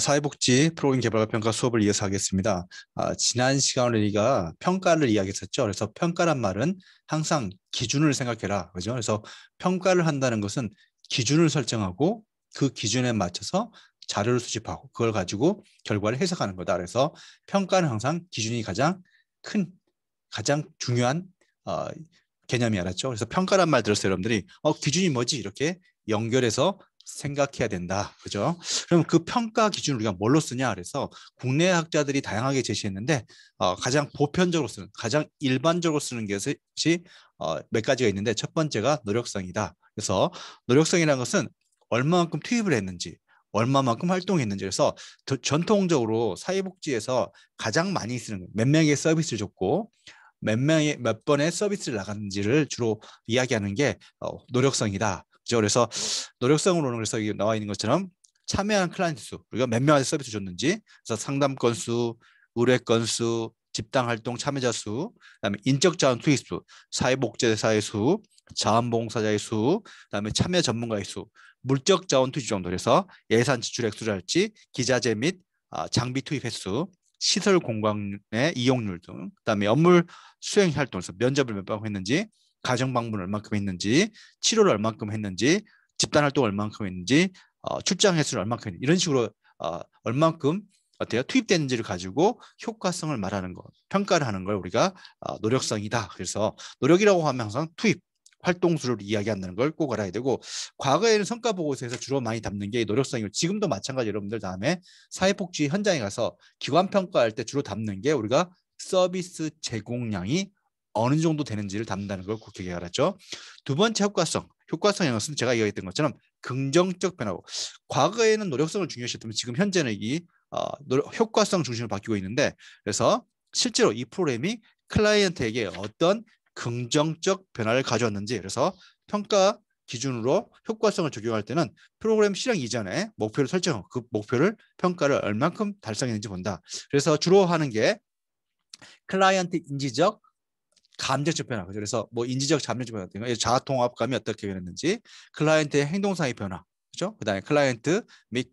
사회복지 프로그램 개발과 평가 수업을 이어서 하겠습니다. 지난 시간에 우리가 평가를 이야기했었죠. 그래서 평가란 말은 항상 기준을 생각해라. 그죠? 그래서 평가를 한다는 것은 기준을 설정하고 그 기준에 맞춰서 자료를 수집하고 그걸 가지고 결과를 해석하는 거다. 그래서 평가는 항상 기준이 큰, 가장 중요한 어, 개념이 알았죠. 그래서 평가란 말 들었어요, 여러분들이. 기준이 뭐지? 이렇게 연결해서 생각해야 된다. 그죠? 그럼 그 평가 기준을 우리가 뭘로 쓰냐? 그래서 국내 학자들이 다양하게 제시했는데 가장 보편적으로 쓰는, 가장 일반적으로 쓰는 것이 몇 가지가 있는데 첫 번째가 노력성이다. 그래서 노력성이라는 것은 얼마만큼 투입을 했는지, 얼마만큼 활동했는지. 그래서 전통적으로 사회복지에서 가장 많이 쓰는 몇 명의 서비스를 줬고 몇 번의 서비스를 나갔는지를 주로 이야기하는 게 노력성이다. 그죠? 그래서 노력성으로는 그래서 나와 있는 것처럼 참여한 클라이언트 수, 우리가 몇 명한테 서비스 줬는지, 그래서 상담 건수, 의뢰 건수, 집단 활동 참여자 수, 그다음에 인적 자원 투입 수, 사회복지사의 수, 자원봉사자의 수, 그다음에 참여 전문가의 수, 물적 자원 투입 정도. 그래서 예산 지출 액수랄지 기자재 및 장비 투입 횟수, 시설 공간의 이용률 등, 그다음에 업무 수행 활동에서 면접을 몇 번 했는지, 가정 방문을 얼마큼 했는지, 치료를 얼마큼 했는지, 집단 활동을 얼마큼 했는지, 출장 횟수를 얼마큼 했는지, 이런 식으로 얼마큼 어때요? 투입되는지를 가지고 효과성을 말하는 것, 평가를 하는 걸 우리가 노력성이다. 그래서 노력이라고 하면 항상 투입, 활동수를 이야기한다는 걸 꼭 알아야 되고, 과거에는 성과 보고서에서 주로 많이 담는 게 노력성이고, 지금도 마찬가지. 여러분들 다음에 사회복지 현장에 가서 기관 평가할 때 주로 담는 게 우리가 서비스 제공량이 어느 정도 되는지를 담는다는 걸 꼭 기억해 알았죠. 두 번째 효과성. 효과성이라는 것은 제가 이야기했던 것처럼 긍정적 변화고, 과거에는 노력성을 중요시했다면 지금 현재는 이 효과성 중심으로 바뀌고 있는데, 그래서 실제로 이 프로그램이 클라이언트에게 어떤 긍정적 변화를 가져왔는지, 그래서 평가 기준으로 효과성을 적용할 때는 프로그램 실행 이전에 목표를 설정하고 그 목표를 평가를 얼만큼 달성했는지 본다. 그래서 주로 하는 게 클라이언트 인지적 감정적 변화. 그래서 뭐 인지적 감정적 변화 같은 거, 자아 통합감이 어떻게 변했는지, 클라이언트의 행동상의 변화, 그렇죠? 그다음에 클라이언트 및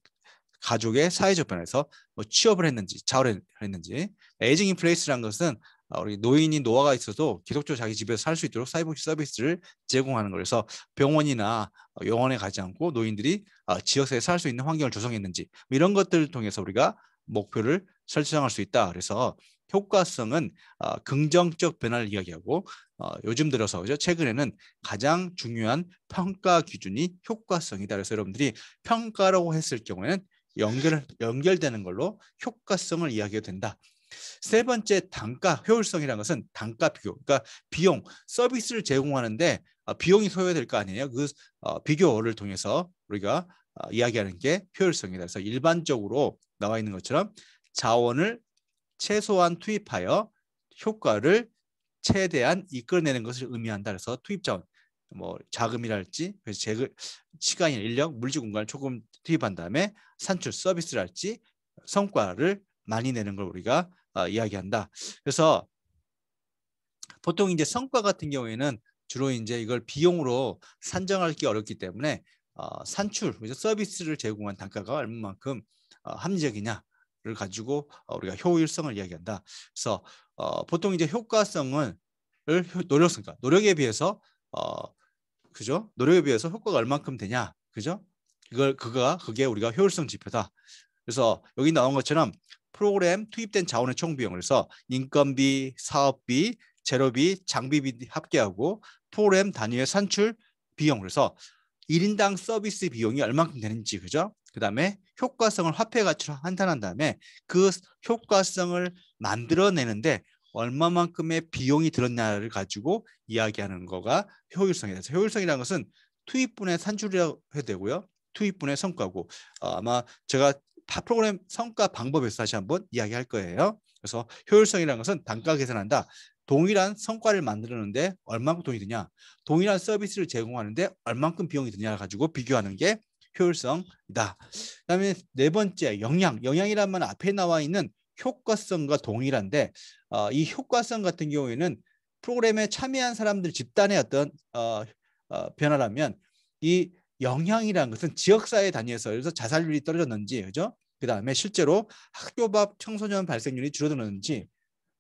가족의 사회적 변화에서 뭐 취업을 했는지, 자활을 했는지. 에이징 인 플레이스라는 것은 우리 노인이 노화가 있어도 계속적으로 자기 집에서 살 수 있도록 사회복지 서비스를 제공하는 거. 그래서 병원이나 병원에 가지 않고 노인들이 지역사회에 살 수 있는 환경을 조성했는지, 뭐 이런 것들을 통해서 우리가 목표를 설정할 수 있다. 그래서 효과성은 긍정적 변화를 이야기하고, 요즘 들어서 그죠? 최근에는 가장 중요한 평가 기준이 효과성이다. 그래서 여러분들이 평가라고 했을 경우에는 연결되는 걸로 효과성을 이야기해도 된다. 세 번째 단가 효율성이라는 것은 단가 비교. 그러니까 비용, 서비스를 제공하는데 비용이 소요될 거 아니에요. 그 비교를 통해서 우리가 이야기하는 게 효율성이다. 그래서 일반적으로 나와 있는 것처럼 자원을 최소한 투입하여 효과를 최대한 이끌어내는 것을 의미한다. 그래서 투입 자원, 뭐 자금이랄지, 그래서 시간이나 인력, 물질 공간을 조금 투입한 다음에 산출 서비스랄지 성과를 많이 내는 걸 우리가 이야기한다. 그래서 보통 이제 성과 같은 경우에는 주로 이제 이걸 비용으로 산정하기 어렵기 때문에 산출, 그래서 서비스를 제공한 단가가 얼마만큼 합리적이냐를 가지고 우리가 효율성을 이야기한다. 그래서 보통 이제 효과성을 노력성, 노력에 비해서 그죠? 노력에 비해서 효과가 얼만큼 되냐, 그죠? 그게 우리가 효율성 지표다. 그래서 여기 나온 것처럼 프로그램 투입된 자원의 총 비용, 그래서 인건비, 사업비, 재료비, 장비비 합계하고 프로그램 단위의 산출 비용, 그래서 1인당 서비스 비용이 얼만큼 되는지, 그죠? 그 다음에 효과성을 화폐 가치로 환산한 다음에 그 효과성을 만들어내는데 얼마만큼의 비용이 들었냐를 가지고 이야기하는 거가 효율성이다. 효율성이라는 것은 투입분의 산출이라고 해도 되고요. 투입분의 성과고, 아마 제가 프로그램 성과 방법에서 다시 한번 이야기할 거예요. 그래서 효율성이라는 것은 단가 계산한다. 동일한 성과를 만들었는데 얼마만큼 돈이 드냐, 동일한 서비스를 제공하는데 얼마만큼 비용이 드냐 가지고 비교하는 게 효율성이다. 그다음에 네 번째 영향이라는 말 앞에 나와 있는 효과성과 동일한데 이 효과성 같은 경우에는 프로그램에 참여한 사람들 집단의 어떤 변화라면, 이 영향이라는 것은 지역사회 단위에서 그래서 자살률이 떨어졌는지, 그죠? 그 다음에 실제로 학교 밖 청소년 발생률이 줄어드는지,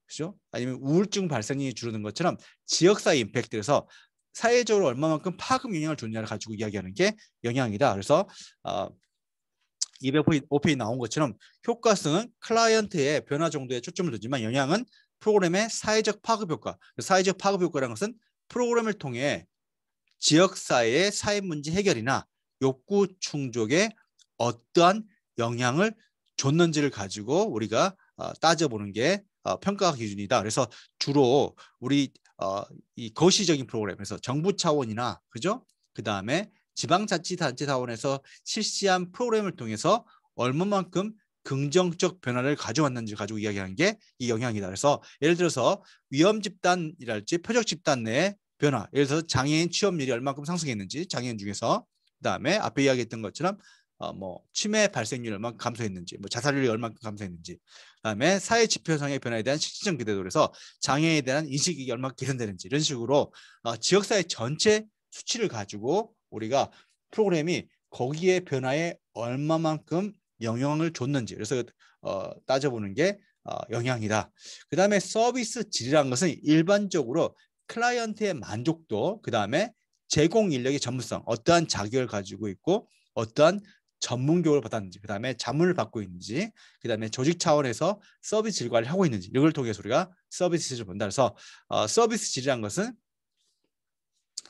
그죠? 아니면 우울증 발생률이 줄어드는 것처럼 지역사회 임팩트에서 사회적으로 얼마만큼 파급 영향을 줬냐를 가지고 이야기하는 게 영향이다. 그래서 205페이지 나온 것처럼 효과성은 클라이언트의 변화 정도에 초점을 두지만 영향은 프로그램의 사회적 파급 효과. 사회적 파급 효과라는 것은 프로그램을 통해 지역사회의 사회 문제 해결이나 욕구 충족에 어떠한 영향을 줬는지를 가지고 우리가 따져보는 게 평가 기준이다. 그래서 주로 우리 이 거시적인 프로그램에서 정부 차원이나 그죠? 그 다음에 지방자치단체 차원에서 실시한 프로그램을 통해서 얼마만큼 긍정적 변화를 가져왔는지 가지고 이야기하는 게 이 영향이다. 그래서 예를 들어서 위험 집단이랄지 표적 집단 내의 변화, 예를 들어서 장애인 취업률이 얼마큼 상승했는지, 장애인 중에서, 그다음에 앞에 이야기했던 것처럼 뭐 치매 발생률이 얼마큼 감소했는지, 뭐 자살률이 얼마큼 감소했는지, 그다음에 사회 지표상의 변화에 대한 실질적 기대도, 그래서 장애에 대한 인식이 얼마큼 개선되는지, 이런 식으로 지역사회 전체 수치를 가지고 우리가 프로그램이 거기에 변화에 얼마만큼 영향을 줬는지, 그래서 따져보는 게 영향이다. 그 다음에 서비스 질이라는 것은 일반적으로 클라이언트의 만족도, 그 다음에 제공 인력의 전문성, 어떠한 자격을 가지고 있고 어떠한 전문 교육을 받았는지, 그 다음에 자문을 받고 있는지, 그 다음에 조직 차원에서 서비스 질과를 하고 있는지, 이걸 통해서 우리가 서비스 질을 본다. 그래서 서비스 질이라는 것은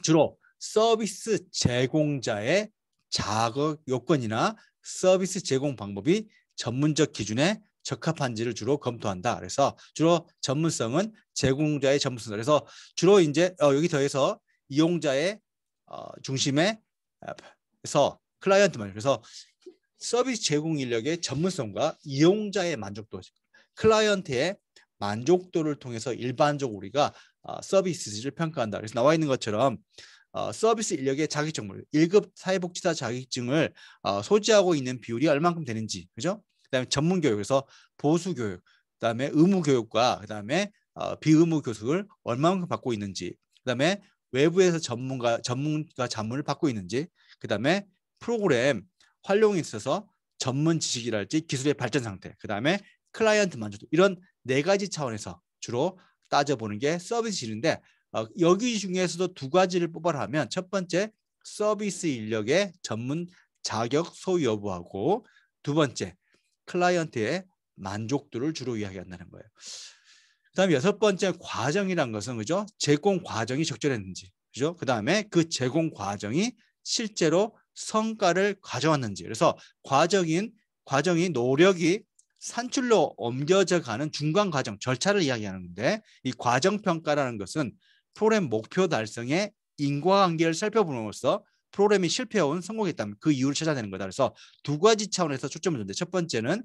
주로 서비스 제공자의 자격 요건이나 서비스 제공 방법이 전문적 기준에 적합한지를 주로 검토한다. 그래서 주로 전문성은 제공자의 전문성. 그래서 주로 이제 여기 더해서 이용자의 중심에서 클라이언트만. 그래서 서비스 제공 인력의 전문성과 이용자의 만족도, 클라이언트의 만족도를 통해서 일반적으로 우리가 서비스를 평가한다. 그래서 나와 있는 것처럼 서비스 인력의 자격증을 1급 사회복지사 자격증을 소지하고 있는 비율이 얼마큼 되는지, 그죠? 그다음에 전문 교육에서 보수 교육, 그다음에 의무 교육과 그다음에 비의무 교육을 얼마만큼 받고 있는지, 그다음에 외부에서 전문가 자문을 받고 있는지, 그다음에 프로그램 활용에 있어서 전문 지식이랄지 기술의 발전 상태, 그다음에 클라이언트 만족도, 이런 네 가지 차원에서 주로 따져보는 게 서비스 질인데, 여기 중에서도 두 가지를 뽑아라면 첫 번째 서비스 인력의 전문 자격 소유 여부하고, 두 번째 클라이언트의 만족도를 주로 이야기한다는 거예요. 그다음에 여섯 번째 과정이란 것은, 그죠? 제공 과정이 적절했는지, 그죠? 그다음에 그 제공 과정이 실제로 성과를 가져왔는지, 그래서 과정이 노력이 산출로 옮겨져 가는 중간 과정, 절차를 이야기하는데, 이 과정 평가라는 것은 프로그램 목표 달성의 인과관계를 살펴봄으로써 프로그램이 실패해온 성공했다면 그 이유를 찾아내는 거다. 그래서 두 가지 차원에서 초점을 둔데, 첫 번째는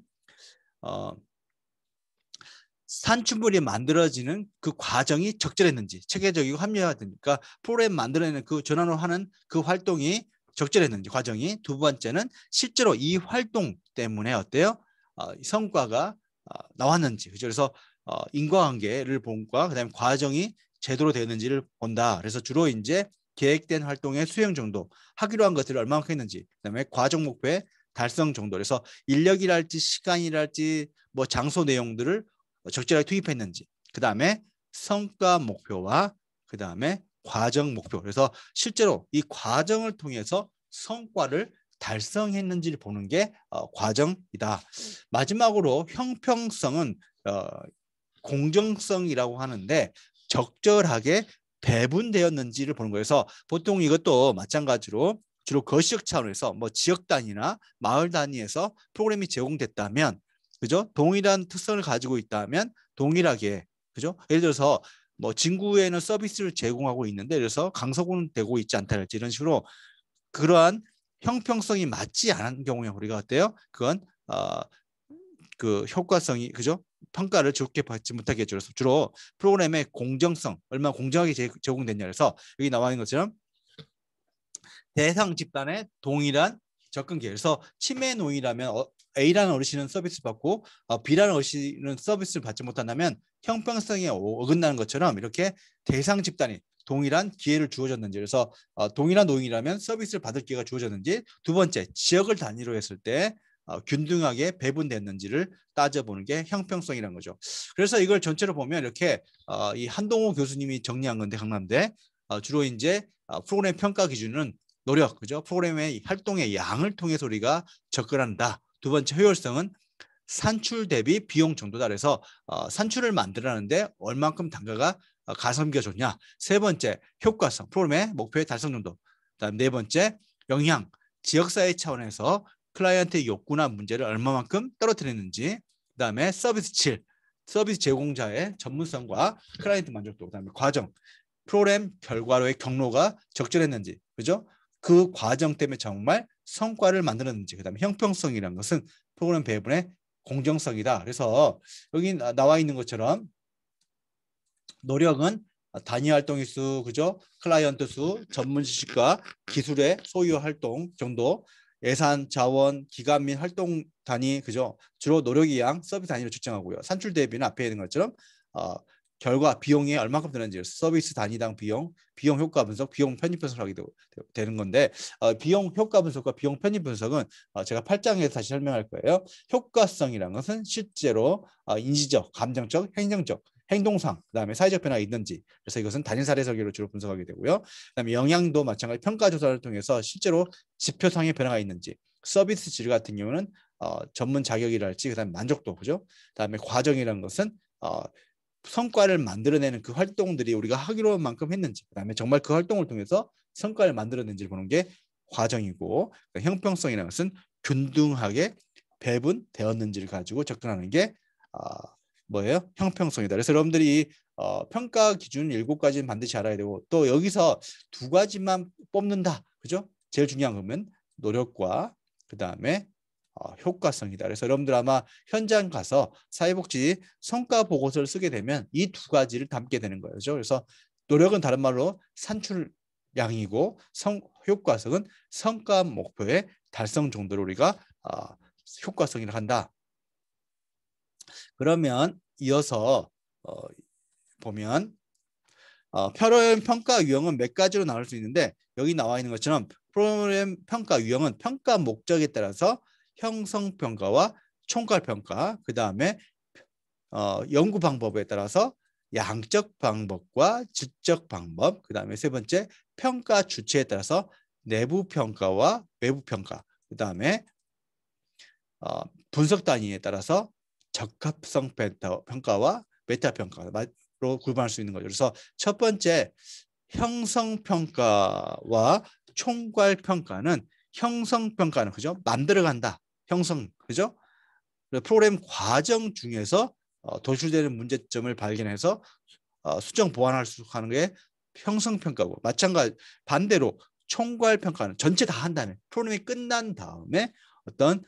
산출물이 만들어지는 그 과정이 적절했는지, 체계적이고 합리화되니까 프로그램 만들어내는 그 전환을 하는 그 활동이 적절했는지, 과정이. 두 번째는 실제로 이 활동 때문에 어때요? 성과가 나왔는지, 그죠? 그래서 인과관계를 본과 그다음에 과정이 제대로 되는지를 본다. 그래서 주로 이제 계획된 활동의 수행 정도, 하기로 한 것들을 얼마만큼 했는지, 그다음에 과정 목표의 달성 정도, 그래서 인력이랄지 시간이랄지 뭐 장소 내용들을 적절하게 투입했는지, 그 다음에 성과 목표와 그 다음에 과정 목표, 그래서 실제로 이 과정을 통해서 성과를 달성했는지를 보는 게 과정이다. 마지막으로 형평성은 공정성이라고 하는데, 적절하게 배분되었는지를 보는 거예요. 그래서 보통 이것도 마찬가지로 주로 거시적 차원에서 뭐 지역 단위나 마을 단위에서 프로그램이 제공됐다면, 그죠? 동일한 특성을 가지고 있다면 동일하게, 그죠? 예를 들어서 뭐 진구에는 서비스를 제공하고 있는데, 그래서 강서구는 되고 있지 않다랄지, 이런 식으로 그러한 형평성이 맞지 않은 경우에 우리가 어때요? 그건 그 효과성이, 그죠? 평가를 좋게 받지 못하게 해줘서 주로 프로그램의 공정성, 얼마나 공정하게 제공됐냐, 그래서 여기 나와 있는 것처럼 대상 집단의 동일한 접근 기회. 그래서 치매 노인이라면 A라는 어르신은 서비스 받고 B라는 어르신은 서비스를 받지 못한다면 형평성에 어긋나는 것처럼 이렇게 대상 집단이 동일한 기회를 주어졌는지, 그래서 동일한 노인이라면 서비스를 받을 기회가 주어졌는지, 두 번째 지역을 단위로 했을 때 균등하게 배분됐는지를 따져보는 게 형평성이라는 거죠. 그래서 이걸 전체로 보면 이렇게 이 한동호 교수님이 정리한 건데 강남대 주로 이제 프로그램 평가 기준은 노력, 그죠? 프로그램의 활동의 양을 통해서 우리가 접근한다. 두 번째 효율성은 산출 대비 비용 정도다. 그래서 산출을 만들어내는데 얼만큼 단가가 가성비가 좋냐. 세 번째 효과성, 프로그램의 목표의 달성 정도. 그다음 네 번째 영향, 지역사회 차원에서 클라이언트의 욕구나 문제를 얼마만큼 떨어뜨리는지. 그다음에 서비스 질, 서비스 제공자의 전문성과 클라이언트 만족도. 그다음에 과정, 프로그램 결과로의 경로가 적절했는지, 그죠? 그 과정 때문에 정말 성과를 만들었는지. 그다음에 형평성이라는 것은 프로그램 배분의 공정성이다. 그래서 여기 나와 있는 것처럼 노력은 단위 활동의 수, 그죠? 클라이언트 수, 전문 지식과 기술의 소유 활동 정도, 예산, 자원, 기간 및 활동 단위, 그죠? 주로 노력의 양, 서비스 단위로 측정하고요. 산출 대비는 앞에 있는 것처럼 결과 비용이 얼마큼 드는지, 서비스 단위당 비용, 비용 효과 분석, 비용 편입 분석을 하게 되는 건데 비용 효과 분석과 비용 편입 분석은 제가 8장에서 다시 설명할 거예요. 효과성이라는 것은 실제로 인지적, 감정적, 행정적, 행동상, 그다음에 사회적 변화가 있는지. 그래서 이것은 단일 사례 설계로 주로 분석하게 되고요. 그다음에 영향도 마찬가지 평가 조사를 통해서 실제로 지표상의 변화가 있는지. 서비스 질 같은 경우는 전문 자격이랄지, 그다음에 만족도, 그죠? 그다음에 과정이라는 것은 성과를 만들어내는 그 활동들이 우리가 하기로 한 만큼 했는지, 그다음에 정말 그 활동을 통해서 성과를 만들어낸지를 보는 게 과정이고, 그러니까 형평성이라는 것은 균등하게 배분되었는지를 가지고 접근하는 게 뭐예요? 형평성이다. 그래서 여러분들이 평가 기준 7가지는 반드시 알아야 되고, 또 여기서 2가지만 뽑는다, 그죠? 제일 중요한 거면 노력과 그다음에 효과성이다. 그래서 여러분들 아마 현장 가서 사회복지 성과 보고서를 쓰게 되면 이 2가지를 담게 되는 거죠. 그래서 노력은 다른 말로 산출량이고, 효과성은 성과 목표의 달성 정도를 우리가 효과성이라고 한다. 그러면 이어서 보면 프로그램 평가 유형은 몇 가지로 나눌 수 있는데, 여기 나와 있는 것처럼 프로그램 평가 유형은 평가 목적에 따라서 형성평가와 총괄평가, 그 다음에 연구 방법에 따라서 양적 방법과 질적 방법, 그 다음에 세 번째 평가 주체에 따라서 내부 평가와 외부 평가, 그 다음에 분석 단위에 따라서 적합성 평가와 메타 평가로 구분할 수 있는 거죠. 그래서 첫 번째 형성평가와 총괄평가는, 형성평가는 그죠? 만들어간다. 형성, 그죠? 프로그램 과정 중에서 도출되는 문제점을 발견해서 수정 보완할 수 하는 게 형성평가고, 마찬가지 반대로 총괄평가는 전체 다 한 다음에, 프로그램이 끝난 다음에 어떤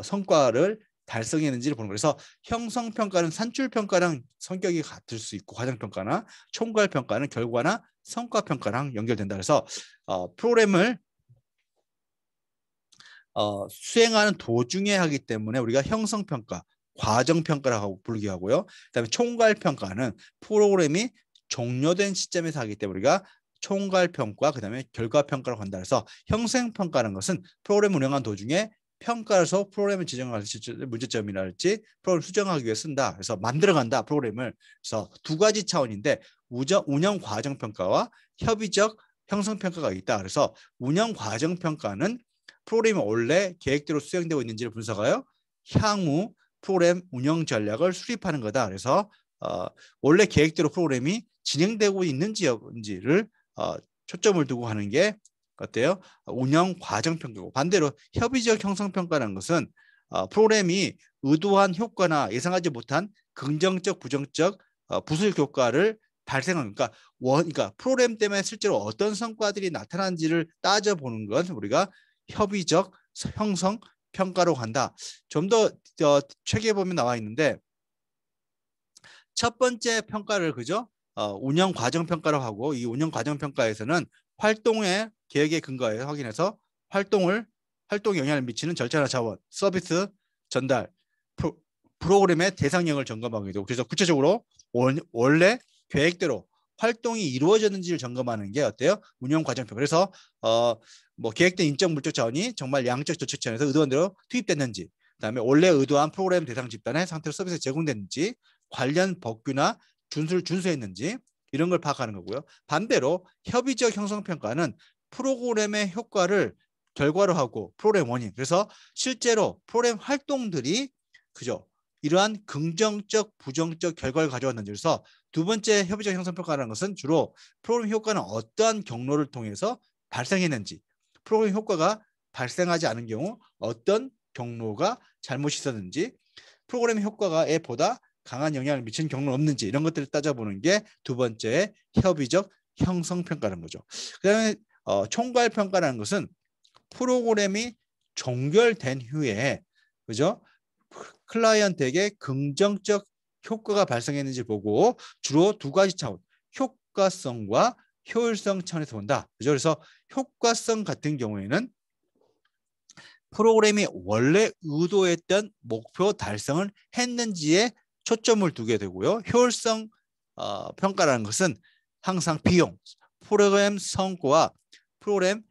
성과를 달성했는지를 보는 거예요. 그래서 형성평가는 산출평가랑 성격이 같을 수 있고, 과정평가나 총괄평가는 결과나 성과평가랑 연결된다. 그래서 프로그램을 수행하는 도중에 하기 때문에 우리가 형성평가, 과정평가라고 부르기도 하고요. 그다음에 총괄평가는 프로그램이 종료된 시점에서 하기 때문에 우리가 총괄평가, 그다음에 결과평가라고 한다. 그래서 형성평가라는 것은 프로그램 운영한 도중에 평가해서 프로그램을 지정할 문제점이랄지 프로그램을 수정하기 위해 쓴다. 그래서 만들어간다, 프로그램을. 그래서 2가지 차원인데 운영 과정 평가와 협의적 형성 평가가 있다. 그래서 운영 과정 평가는 프로그램이 원래 계획대로 수행되고 있는지를 분석하여 향후 프로그램 운영 전략을 수립하는 거다. 그래서 원래 계획대로 프로그램이 진행되고 있는지를 초점을 두고 하는 게 어때요? 운영 과정 평가고, 반대로 협의적 형성 평가라는 것은 프로그램이 의도한 효과나 예상하지 못한 긍정적, 부정적 부수적 효과를 발생하니까, 그러니까 프로그램 때문에 실제로 어떤 성과들이 나타나는지를 따져보는 건 우리가 협의적 형성 평가로 간다. 좀 더 책에 보면 나와 있는데, 첫 번째 평가를 그죠? 운영 과정 평가로 하고, 이 운영 과정 평가에서는 활동의 계획에 근거해 확인해서 활동 영향을 미치는 절차나 자원, 서비스 전달, 프로그램의 대상령을 점검하게 되고, 그래서 구체적으로 원래 계획대로 활동이 이루어졌는지를 점검하는 게 어때요? 운영 과정 평가. 그래서 뭐 계획된 인적 물적 자원이 정말 양적 조책 차원에서 의도한 대로 투입됐는지, 그다음에 원래 의도한 프로그램 대상 집단의 상태로 서비스가 제공됐는지, 관련 법규나 준수를 준수했는지 이런 걸 파악하는 거고요. 반대로 협의적 형성평가는 프로그램의 효과를 결과로 하고 프로그램 원인, 그래서 실제로 프로그램 활동들이 그죠? 이러한 긍정적, 부정적 결과를 가져왔는지. 그래서 두 번째 협의적 형성평가라는 것은 주로 프로그램 효과는 어떠한 경로를 통해서 발생했는지, 프로그램 효과가 발생하지 않은 경우 어떤 경로가 잘못이 있었는지, 프로그램 효과가에 보다 강한 영향을 미치는 경로는 없는지, 이런 것들을 따져보는 게 두 번째 협의적 형성평가라는 거죠. 그 다음에 총괄평가라는 것은 프로그램이 종결된 후에 그죠? 클라이언트에게 긍정적 효과가 발생했는지 보고 주로 두 가지 차원, 효과성과 효율성 차원에서 본다. 그죠? 그래서 효과성 같은 경우에는 프로그램이 원래 의도했던 목표 달성을 했는지에 초점을 두게 되고요. 효율성 평가라는 것은 항상 비용, 프로그램 성과와 프로그램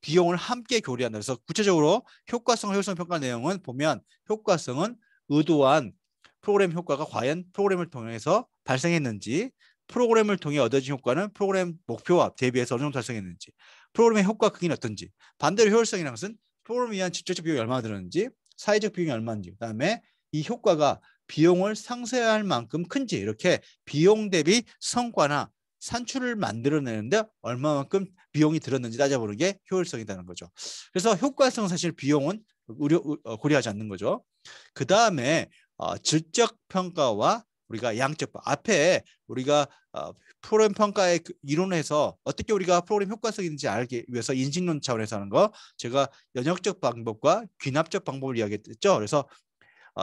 비용을 함께 교류한다. 그래서 구체적으로 효과성, 효율성 평가 내용은 보면 효과성은 의도한 프로그램 효과가 과연 프로그램을 통해서 발생했는지, 프로그램을 통해 얻어진 효과는 프로그램 목표와 대비해서 어느 정도 달성했는지, 프로그램의 효과 크기는 어떤지, 반대로 효율성이라는 것은 프로그램을 위한 직접적 비용이 얼마나 들었는지, 사회적 비용이 얼마인지, 그다음에 이 효과가 비용을 상쇄할 만큼 큰지, 이렇게 비용 대비 성과나 산출을 만들어내는데 얼마만큼 비용이 들었는지 따져보는 게 효율성이라는 거죠. 그래서 효과성은 사실 비용은 고려하지 않는 거죠. 그 다음에 질적 평가와 우리가 양적 평가. 앞에 우리가 프로그램 평가의 이론에서 어떻게 우리가 프로그램 효과성인지 알기 위해서 인식론 차원에서 하는 거, 제가 연역적 방법과 귀납적 방법을 이야기했죠. 그래서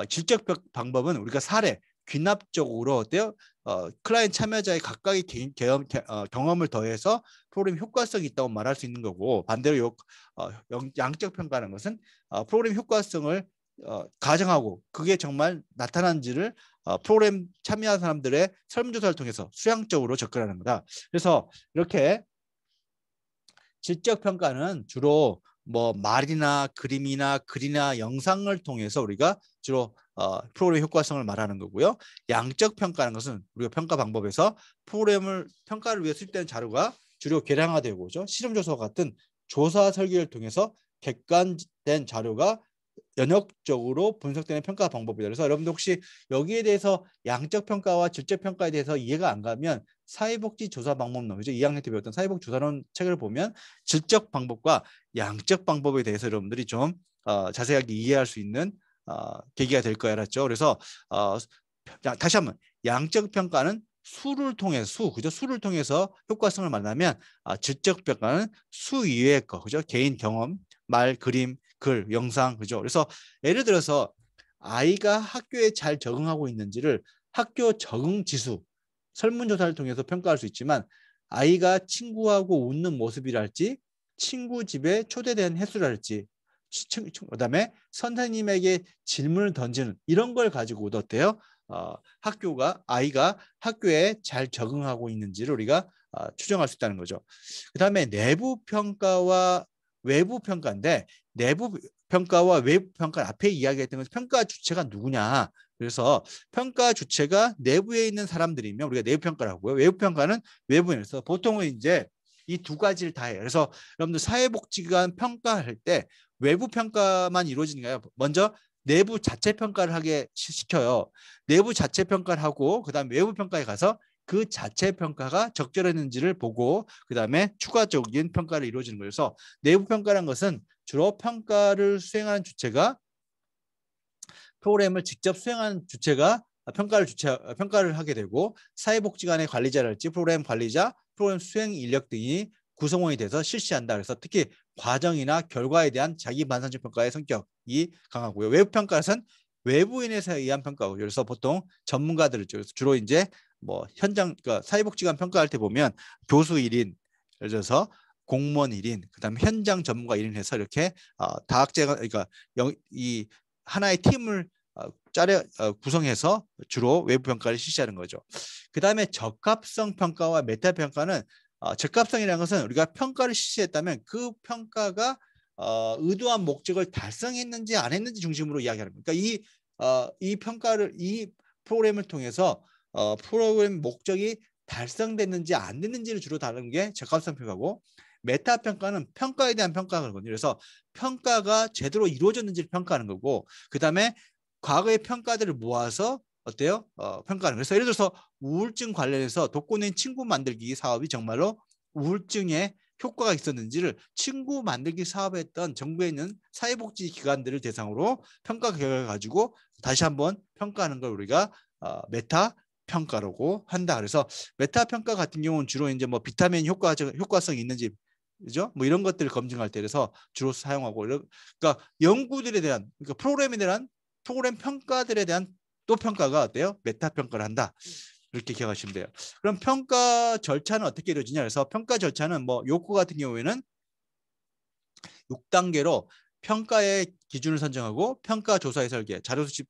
질적 방법은 우리가 사례, 귀납적으로 어때요? 클라이언트 참여자의 각각의 경험을 더해서 프로그램 효과성이 있다고 말할 수 있는 거고, 반대로 양적 평가라는 것은 프로그램 효과성을 가정하고 그게 정말 나타난지를 프로그램 참여한 사람들의 설문조사를 통해서 수량적으로 접근하는 거다. 그래서 이렇게 질적 평가는 주로 뭐 말이나 그림이나 글이나 영상을 통해서 우리가 주로 프로그램 효과성을 말하는 거고요. 양적 평가는 것은 우리가 평가 방법에서 프로그램을 평가를 위해 수집되는 자료가 주로 계량화되고 그죠? 실험조사 같은 조사 설계를 통해서 객관된 자료가 연역적으로 분석되는 평가 방법이다. 그래서 여러분들 혹시 여기에 대해서 양적 평가와 질적 평가에 대해서 이해가 안 가면 사회복지 조사 방법론, 그죠? 2학년 때 배웠던 사회복지 조사론 책을 보면 질적 방법과 양적 방법에 대해서 여러분들이 좀 자세하게 이해할 수 있는 계기가 될 거야, 알았죠? 그래서 다시 한번 양적 평가는 수를 통해서 그죠? 수를 통해서 효과성을 만나면 질적 평가는 수 이외의 거, 그죠? 개인 경험, 말, 그림, 글, 영상, 그죠? 그래서 예를 들어서 아이가 학교에 잘 적응하고 있는지를 학교 적응 지수, 설문조사를 통해서 평가할 수 있지만, 아이가 친구하고 웃는 모습이랄지, 친구 집에 초대된 횟수랄지, 그다음에 선생님에게 질문을 던지는 이런 걸 가지고도 어때요? 아이가 학교에 잘 적응하고 있는지를 우리가 추정할 수 있다는 거죠. 그다음에 내부 평가와 외부 평가인데, 내부 평가와 외부 평가 앞에 이야기했던 것은 평가 주체가 누구냐. 그래서 평가 주체가 내부에 있는 사람들이면 우리가 내부 평가를 하고요. 외부 평가는 외부인에서 보통은 이제 이 두 가지를 다 해요. 그래서 여러분들 사회복지관 평가할 때 외부 평가만 이루어지는가요? 먼저 내부 자체 평가를 하게 시켜요. 내부 자체 평가를 하고 그다음 외부 평가에 가서 그 자체 평가가 적절했는지를 보고 그다음에 추가적인 평가를 이루어지는 거예요. 그래서 내부 평가라는 것은 주로 평가를 수행하는 주체가, 프로그램을 직접 수행하는 주체가 평가를 하게 되고, 사회복지관의 관리자랄지 프로그램 관리자, 프로그램 수행 인력 등이 구성원이 돼서 실시한다. 그래서 특히 과정이나 결과에 대한 자기 반성적 평가의 성격이 강하고요. 외부 평가는 외부인에 의한 평가고, 그래서 보통 전문가들을 주로 이제 뭐 현장, 그러니까 사회복지관 평가할 때 보면 교수 1인, 예를 들어서 공무원 1인, 그다음에 현장 전문가 1인 해서 이렇게 다학제가, 그러니까 이 하나의 팀을 구성해서 주로 외부 평가를 실시하는 거죠. 그 다음에 적합성 평가와 메타 평가는 적합성이라는 것은 우리가 평가를 실시했다면 그 평가가 의도한 목적을 달성했는지 안 했는지 중심으로 이야기하는 거예요. 그러니까 이 평가를 이 프로그램을 통해서 프로그램 목적이 달성됐는지 안 됐는지를 주로 다루는 게 적합성 평가고 메타 평가는 평가에 대한 평가거든요. 그래서 평가가 제대로 이루어졌는지를 평가하는 거고 그다음에 과거의 평가들을 모아서 어때요? 평가하는. 그래서 예를 들어서 우울증 관련해서 독거노인 친구 만들기 사업이 정말로 우울증에 효과가 있었는지를 친구 만들기 사업에 했던 정부에 있는 사회복지 기관들을 대상으로 평가 결과를 가지고 다시 한번 평가하는 걸 우리가 메타 평가라고 한다. 그래서 메타 평가 같은 경우는 주로 이제 뭐 비타민 효과성이 있는지 그죠? 뭐 이런 것들을 검증할 때 그래서 주로 사용하고 그러니까 연구들에 대한 그러니까 프로그램에 대한 프로그램 평가들에 대한 또 평가가 어때요? 메타 평가를 한다. 이렇게 기억하시면 돼요. 그럼 평가 절차는 어떻게 이루어지냐? 그래서 평가 절차는 뭐 요코 같은 경우에는 6단계로 평가의 기준을 선정하고 평가 조사의 설계, 자료 수집,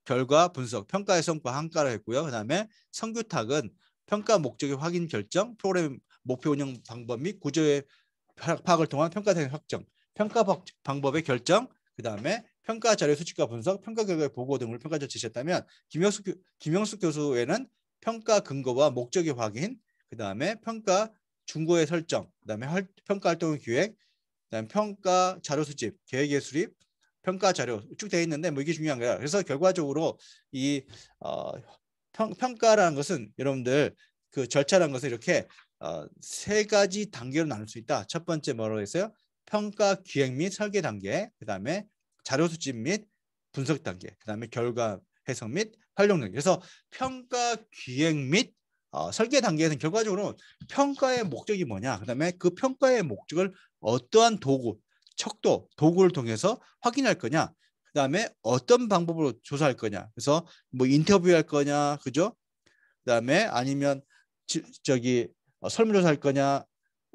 결과 분석, 평가의 성과 한가로 했고요. 그다음에 성규탁은 평가 목적의 확인 결정, 프로그램 목표 운영 방법 및 구조의 파악을 통한 평가 대상 확정, 평가 방법의 결정, 그다음에 평가 자료 수집과 분석, 평가 결과의 보고 등을 평가적 제시했다면 김영숙 교수에는 평가 근거와 목적의 확인, 그다음에 평가 중고의 설정, 그다음에 평가 활동의 기획, 그다음에 평가 자료 수집, 계획의 수립, 평가 자료 쭉 되어 있는데 뭐 이게 중요한 거야. 그래서 결과적으로 이 평가라는 것은 여러분들 그 절차라는 것은 이렇게 세 가지 단계로 나눌 수 있다. 첫 번째 뭐라고 했어요? 평가 기획 및 설계 단계, 그다음에 자료 수집 및 분석 단계, 그다음에 결과 해석 및 활용 단계. 그래서 평가 기획 및 설계 단계에서는 결과적으로 평가의 목적이 뭐냐, 그다음에 그 평가의 목적을 어떠한 도구, 척도, 도구를 통해서 확인할 거냐, 그다음에 어떤 방법으로 조사할 거냐. 그래서 뭐 인터뷰할 거냐, 그죠? 그다음에 아니면 저기 설문조사할 거냐,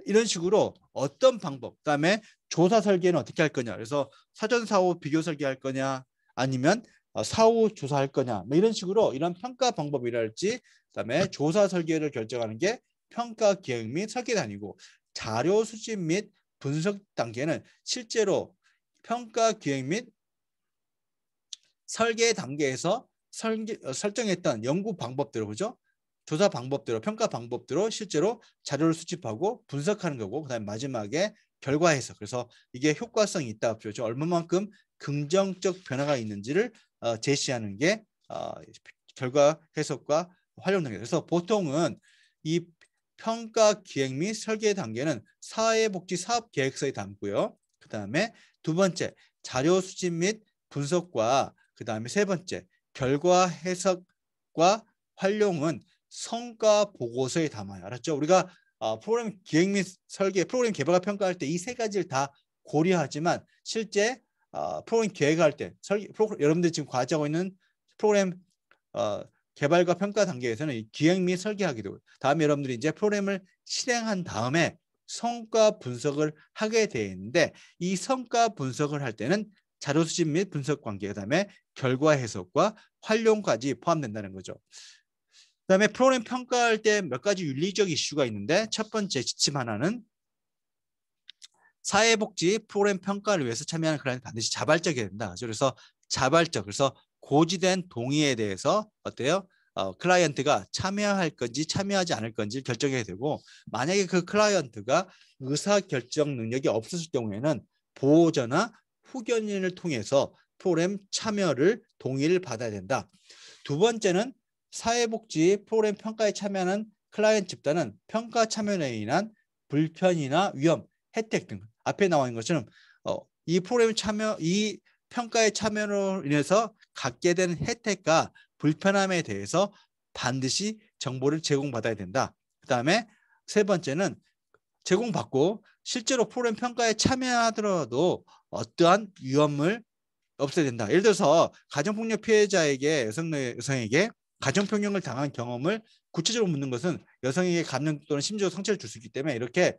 이런 식으로 어떤 방법, 그다음에 조사 설계는 어떻게 할 거냐. 그래서 사전 사후 비교 설계할 거냐, 아니면 사후 조사할 거냐, 뭐 이런 식으로 이런 평가 방법이랄지, 그다음에 조사 설계를 결정하는 게 평가 기획 및 설계단이고, 자료 수집 및 분석 단계는 실제로 평가 기획 및 설계 단계에서 설정했던 연구 방법대로, 그죠? 조사 방법대로, 평가 방법대로 실제로 자료를 수집하고 분석하는 거고, 그다음에 마지막에 결과 해석. 그래서 이게 효과성이 있다 없죠. 얼마만큼 긍정적 변화가 있는지를 제시하는 게 결과 해석과 활용 단계. 그래서 보통은 이 평가 기획 및 설계 단계는 사회복지 사업 계획서에 담고요. 그다음에 두 번째 자료 수집 및 분석과 그다음에 세 번째 결과 해석과 활용은 성과 보고서에 담아요. 알았죠? 우리가 프로그램 기획 및 설계, 프로그램 개발과 평가할 때 이 세 가지를 다 고려하지만 실제 프로그램 계획할 때 여러분들 지금 과제하고 있는 프로그램 개발과 평가 단계에서는 이 기획 및 설계하기도, 다음에 여러분들이 이제 프로그램을 실행한 다음에 성과 분석을 하게 되어 있는데, 이 성과 분석을 할 때는 자료 수집 및 분석 관계, 그다음에 결과 해석과 활용까지 포함된다는 거죠. 그다음에 프로그램 평가할 때 몇 가지 윤리적 이슈가 있는데, 첫 번째 지침 하나는 사회복지 프로그램 평가를 위해서 참여하는 클라이언트 반드시 자발적이어야 된다. 그래서 자발적, 그래서 고지된 동의에 대해서 어때요? 클라이언트가 참여할 건지 참여하지 않을 건지 결정해야 되고, 만약에 그 클라이언트가 의사결정 능력이 없었을 경우에는 보호자나 후견인을 통해서 프로그램 참여를 동의를 받아야 된다. 두 번째는 사회복지 프로그램 평가에 참여하는 클라이언트 집단은 평가 참여로 인한 불편이나 위험, 혜택 등 앞에 나와 있는 것처럼 이 프로그램 참여, 이 평가에 참여로 인해서 갖게 된 혜택과 불편함에 대해서 반드시 정보를 제공받아야 된다. 그다음에 세 번째는 제공받고 실제로 프로그램 평가에 참여하더라도 어떠한 위험을 없애야 된다. 예를 들어서 가정폭력 피해자에게 여성에게 가정폭력을 당한 경험을 구체적으로 묻는 것은 여성에게 감정 또는 심지어 상처를 줄 수 있기 때문에 이렇게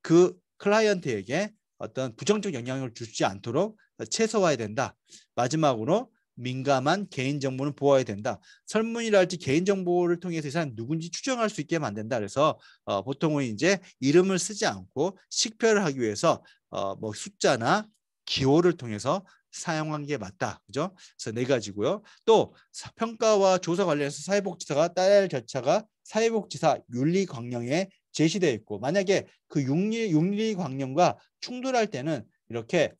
그 클라이언트에게 어떤 부정적 영향을 주지 않도록 최소화해야 된다. 마지막으로 민감한 개인정보는 보호해야 된다. 설문이랄지 개인정보를 통해서 이 사람이 누군지 추정할 수 있게 만든다. 그래서 보통은 이제 이름을 쓰지 않고 식별을 하기 위해서 뭐 숫자나 기호를 통해서 사용한 게 맞다. 그죠? 그래서 네 가지고요. 또 평가와 조사 관련해서 사회복지사가 따라야 할 절차가 사회복지사 윤리광령에 제시되어 있고 만약에 그 윤리광령과 충돌할 때는 이렇게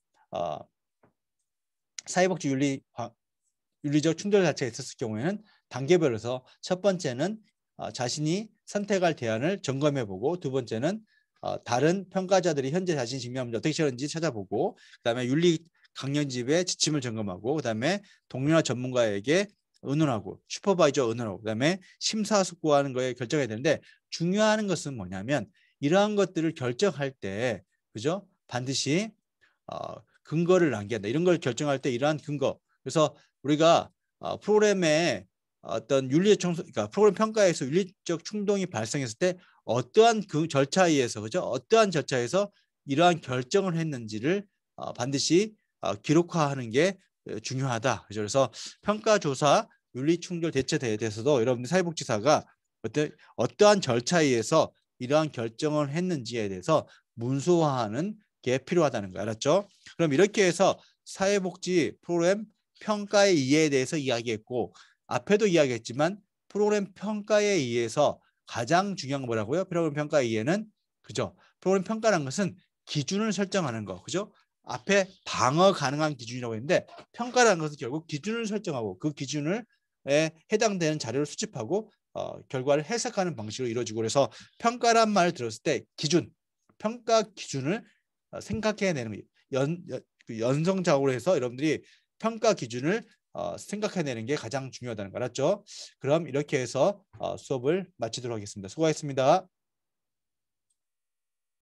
사회복지 윤리적 충돌 자체가 있었을 경우에는 단계별로서 첫 번째는 자신이 선택할 대안을 점검해보고 두 번째는 다른 평가자들이 현재 자신이 직면하는지 어떻게 치렀는지 찾아보고 그다음에 윤리 강령집의 지침을 점검하고 그다음에 동료나 전문가에게 의논하고 슈퍼바이저 의논하고 그다음에 심사숙고하는 거에 결정해야 되는데 중요한 것은 뭐냐면 이러한 것들을 결정할 때 그죠? 반드시 근거를 남긴다. 이런 걸 결정할 때 이러한 근거. 그래서 우리가 프로그램의 어떤 그러니까 프로그램 평가에서 윤리적 충동이 발생했을 때 어떠한 그 절차에 의해서 그죠? 어떠한 절차에서 이러한 결정을 했는지를 반드시 기록화하는 게 중요하다. 그죠? 그래서 평가조사 윤리충돌 대처대에 대해서도 여러분들 사회복지사가 어떠한 절차에 의해서 이러한 결정을 했는지에 대해서 문서화하는 게 필요하다는 거 알았죠? 그럼 이렇게 해서 사회복지 프로그램 평가의 이해에 대해서 이야기했고 앞에도 이야기했지만 프로그램 평가에 의해서 가장 중요한 건 뭐라고요? 프로그램 평가의 이해는 그죠? 프로그램 평가라는 것은 기준을 설정하는 거 그죠? 앞에 방어 가능한 기준이라고 했는데 평가라는 것은 결국 기준을 설정하고 그 기준을 해당되는 자료를 수집하고 결과를 해석하는 방식으로 이루어지고 그래서 평가란 말을 들었을 때 기준, 평가 기준을 생각해내는 거예요. 연성작업으로 해서 여러분들이 평가 기준을 생각해내는 게 가장 중요하다는 거 알았죠? 그럼 이렇게 해서 수업을 마치도록 하겠습니다. 수고하셨습니다.